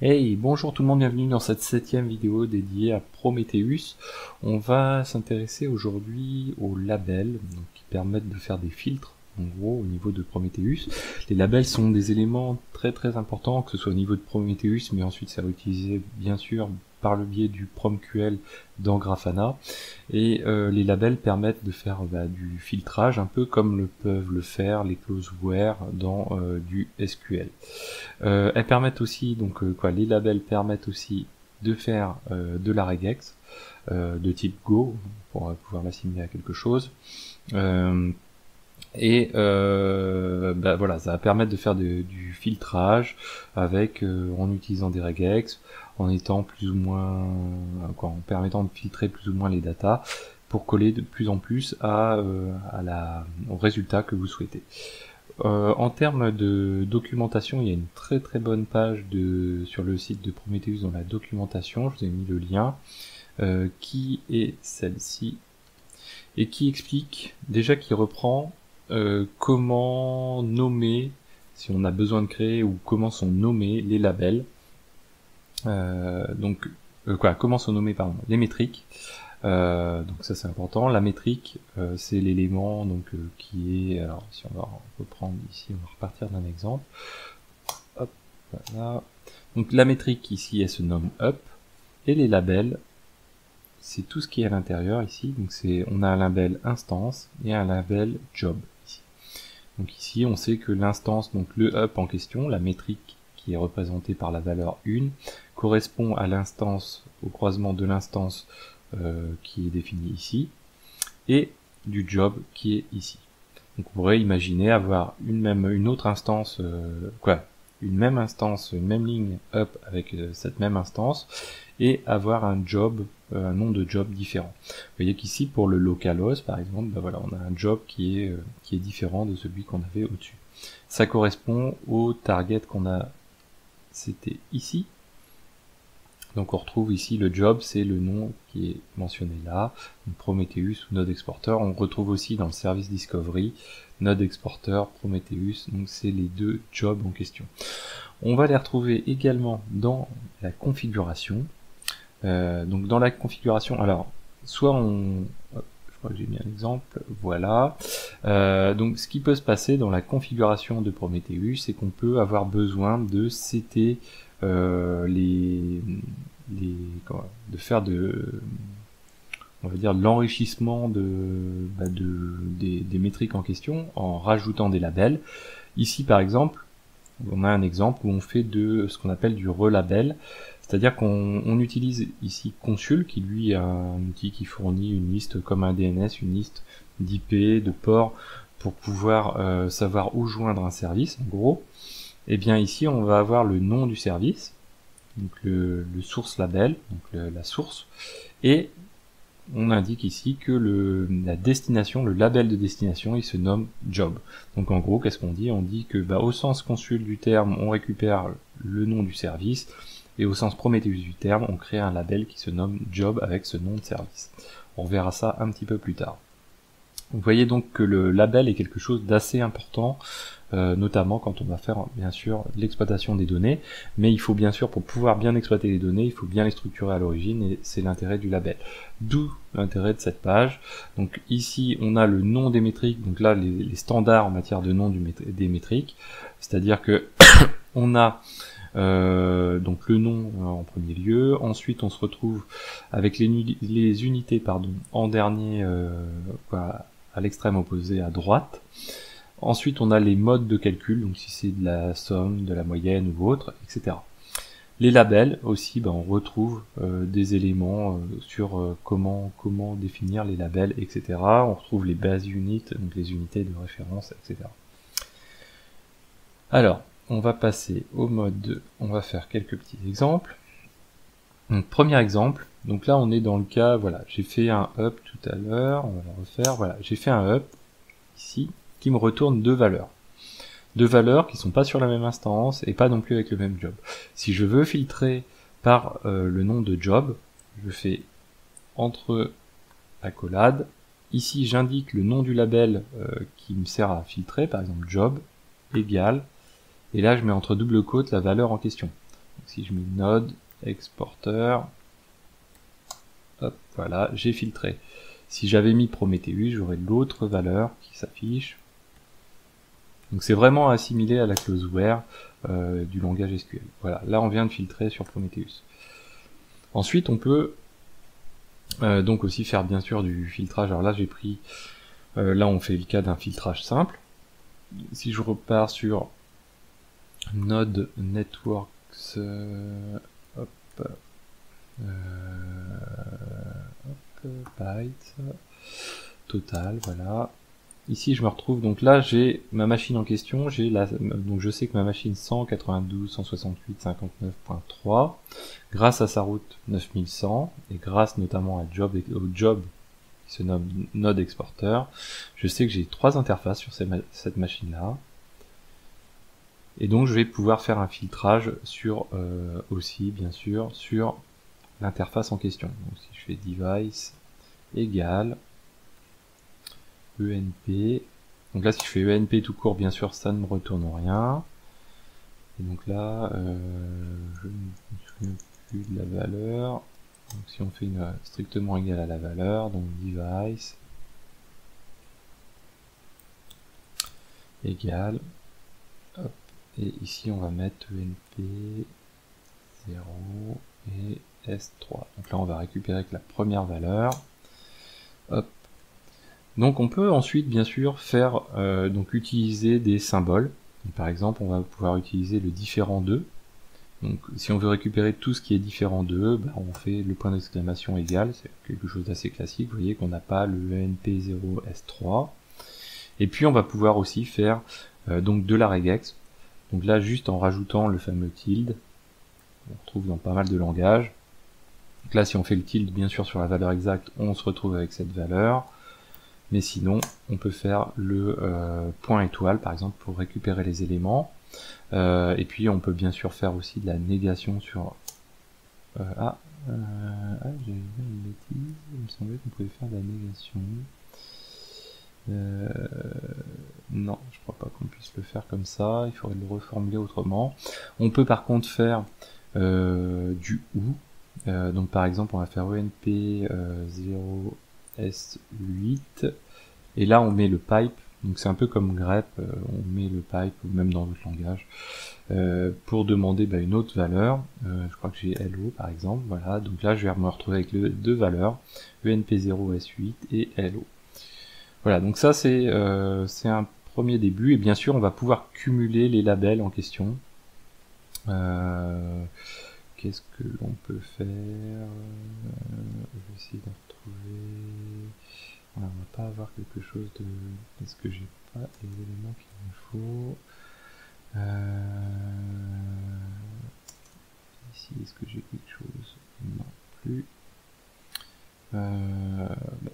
Hey, bonjour tout le monde, bienvenue dans cette 7e vidéo dédiée à Prometheus. On va s'intéresser aujourd'hui aux labels qui permettent de faire des filtres, en gros, au niveau de Prometheus. Les labels sont des éléments très importants, que ce soit au niveau de Prometheus, mais ensuite c'est réutilisé bien sûr par le biais du PromQL dans Grafana. Et les labels permettent de faire du filtrage, un peu comme peuvent le faire les clauses where dans du SQL. Elles permettent aussi, les labels permettent aussi de faire de la regex de type Go pour pouvoir l'assimiler à quelque chose. Voilà, ça va permettre de faire du filtrage avec en utilisant des regex, en étant plus ou moins, en permettant de filtrer plus ou moins les datas pour coller de plus en plus au résultat que vous souhaitez. En termes de documentation, il y a une très bonne page sur le site de Prometheus dans la documentation, je vous ai mis le lien, qui est celle-ci, et qui explique, déjà qui reprend comment nommer, si on a besoin de créer, ou comment sont nommés les labels, comment sont nommés, les métriques. Donc ça c'est important. La métrique, c'est l'élément qui est. Alors si on va reprendre ici, on va repartir d'un exemple. Hop, voilà. Donc la métrique ici, elle se nomme up, et les labels, c'est tout ce qui est à l'intérieur ici. Donc on a un label instance et un label job ici. Donc ici, on sait que l'instance, donc le up en question, la métrique qui est représentée par la valeur 1, correspond à l'instance, au croisement de l'instance qui est défini ici, et du job qui est ici. Donc on pourrait imaginer avoir une autre instance, une même ligne up avec cette même instance, et avoir un nom de job différent. Vous voyez qu'ici pour le localhost par exemple, on a un job qui est différent de celui qu'on avait au-dessus. Ça correspond au target qu'on a, c'était ici. Donc on retrouve ici le job, c'est le nom qui est mentionné là, Prometheus ou Node Exporter. On retrouve aussi dans le service Discovery Node Exporter, Prometheus, donc c'est les deux jobs en question. On va les retrouver également dans la configuration. Donc dans la configuration, alors soit je crois que j'ai mis un exemple, voilà. Donc ce qui peut se passer dans la configuration de Prometheus, c'est qu'on peut avoir besoin de citer de faire on va dire de l'enrichissement des métriques en question en rajoutant des labels. Ici par exemple, on a un exemple où on fait de ce qu'on appelle du relabel, c'est-à-dire qu'on utilise ici Consul, qui lui a un outil qui fournit une liste comme un DNS, une liste d'IP, de ports, pour pouvoir savoir où joindre un service, en gros. Et bien ici, on va avoir le nom du service, donc le source label, donc la source, et on indique ici que la destination, le label de destination, il se nomme job. Donc en gros, qu'est-ce qu'on dit? On dit que au sens Consul du terme, on récupère le nom du service, et au sens Prometheus du terme, on crée un label qui se nomme job avec ce nom de service. On verra ça un petit peu plus tard. Vous voyez donc que le label est quelque chose d'assez important, notamment quand on va faire bien sûr l'exploitation des données, mais il faut bien sûr, pour pouvoir bien exploiter les données, il faut bien les structurer à l'origine, et c'est l'intérêt du label. D'où l'intérêt de cette page. Donc ici on a le nom des métriques, donc là les standards en matière de nom des métriques, c'est-à-dire que on a donc le nom en premier lieu, ensuite on se retrouve avec les unités en dernier, à l'extrême opposé à droite. Ensuite, on a les modes de calcul, donc si c'est de la somme, de la moyenne ou autre, etc. Les labels aussi, on retrouve des éléments sur comment définir les labels, etc. On retrouve les base units, donc les unités de référence, etc. Alors, on va passer au mode 2. On va faire quelques petits exemples. Donc, premier exemple. Donc là, on est dans le cas, voilà, j'ai fait un up tout à l'heure, on va le refaire, voilà, j'ai fait un up, ici, qui me retourne deux valeurs. Deux valeurs qui sont pas sur la même instance, et pas non plus avec le même job. Si je veux filtrer par le nom de job, je fais entre accolades, ici j'indique le nom du label qui me sert à filtrer, par exemple job, égale, et là je mets entre double quotes la valeur en question. si je mets node, exporteur, hop, voilà, j'ai filtré. Si j'avais mis Prometheus, j'aurais l'autre valeur qui s'affiche. Donc c'est vraiment assimilé à la clause where du langage SQL. Voilà, là on vient de filtrer sur Prometheus. Ensuite on peut donc aussi faire bien sûr du filtrage. Alors là j'ai pris, là on fait le cas d'un filtrage simple. Si je repars sur Node Networks, hop, bytes, total, voilà. Ici je me retrouve, donc là j'ai ma machine en question, donc je sais que ma machine 192.168.59.3, grâce à sa route 9100, et grâce notamment au job qui se nomme Node Exporter, je sais que j'ai 3 interfaces sur cette machine-là, et donc je vais pouvoir faire un filtrage sur aussi bien sûr sur l'interface en question. Donc si je fais device égale ENP, donc là si je fais ENP tout court, bien sûr ça ne me retourne rien, et donc là je ne me souviens plus de la valeur, donc si on fait une strictement égale à la valeur, donc device égale, hop, et ici on va mettre ENP 0 et S3, donc là on va récupérer que la première valeur, hop. Donc on peut ensuite bien sûr faire donc utiliser des symboles. Donc, par exemple on va pouvoir utiliser le différent de. Donc si on veut récupérer tout ce qui est différent de, bah, on fait le point d'exclamation égal, c'est quelque chose d'assez classique, vous voyez qu'on n'a pas le ENP0S3. Et puis on va pouvoir aussi faire donc de la regex. Donc là juste en rajoutant le fameux tilde, on retrouve dans pas mal de langages. Donc là si on fait le tilde bien sûr sur la valeur exacte, on se retrouve avec cette valeur. Mais sinon, on peut faire le point étoile, par exemple, pour récupérer les éléments. Et puis, on peut bien sûr faire aussi de la négation sur... j'ai vu une bêtise, il me semblait qu'on pouvait faire de la négation. Non, je crois pas qu'on puisse le faire comme ça, il faudrait le reformuler autrement. On peut par contre faire du OU. Donc par exemple, on va faire ENP 0... S8, et là on met le pipe, donc c'est un peu comme grep, on met le pipe, ou même dans d'autres langages, pour demander une autre valeur, je crois que j'ai LO par exemple, voilà, donc là je vais me retrouver avec deux valeurs, ENP0 S8 et LO. Voilà, donc ça c'est un premier début, et bien sûr on va pouvoir cumuler les labels en question. Qu'est-ce que l'on peut faire? Je vais essayer de retrouver... Voilà, on va pas avoir quelque chose de... Est-ce que j'ai pas les éléments qu'il me faut? Ici, est-ce que j'ai quelque chose? Non plus.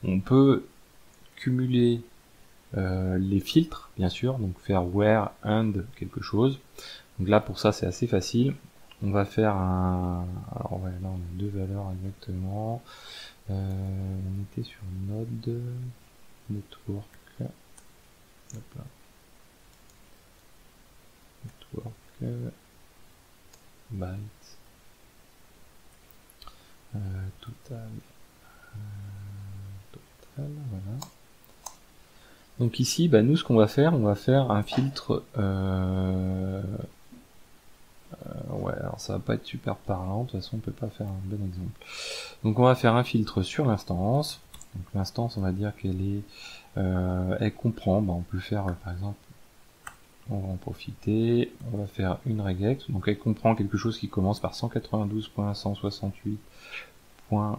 On peut cumuler les filtres, bien sûr, donc faire where and quelque chose. Donc là, pour ça, c'est assez facile. On va faire un... Alors ouais, là on a deux valeurs exactement. On était sur Node Network. Hop là. Network bytes. Total. Total, voilà. Donc ici, nous ce qu'on va faire, on va faire un filtre. Ouais, alors ça va pas être super parlant, de toute façon on peut pas faire un bon exemple. Donc on va faire un filtre sur l'instance. Donc l'instance, on va dire qu'elle est, elle comprend, on peut faire par exemple, on va en profiter, on va faire une regex, donc elle comprend quelque chose qui commence par 192.168. Donc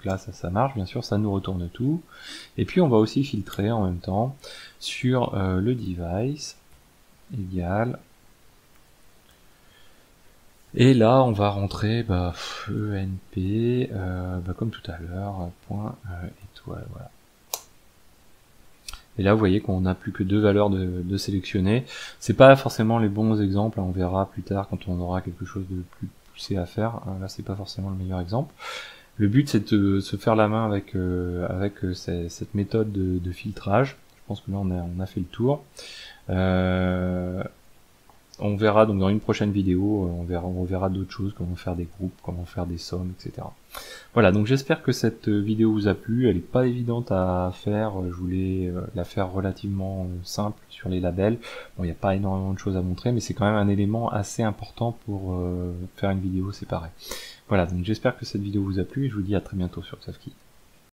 là ça marche, bien sûr, ça nous retourne tout. Et puis on va aussi filtrer en même temps sur le device égal. Et là, on va rentrer ENP, comme tout à l'heure, point étoile, voilà. Et là, vous voyez qu'on n'a plus que deux valeurs de sélectionner. C'est pas forcément les bons exemples, on verra plus tard quand on aura quelque chose de plus poussé à faire. Là, c'est pas forcément le meilleur exemple. Le but, c'est de se faire la main avec cette méthode de filtrage. Je pense que là, on a fait le tour. On verra donc dans une prochaine vidéo, on verra d'autres choses, comment faire des groupes, comment faire des sommes, etc. Voilà, donc j'espère que cette vidéo vous a plu. Elle n'est pas évidente à faire, je voulais la faire relativement simple sur les labels. Bon, il n'y a pas énormément de choses à montrer, mais c'est quand même un élément assez important pour faire une vidéo séparée. Voilà, donc j'espère que cette vidéo vous a plu et je vous dis à très bientôt sur Xavki.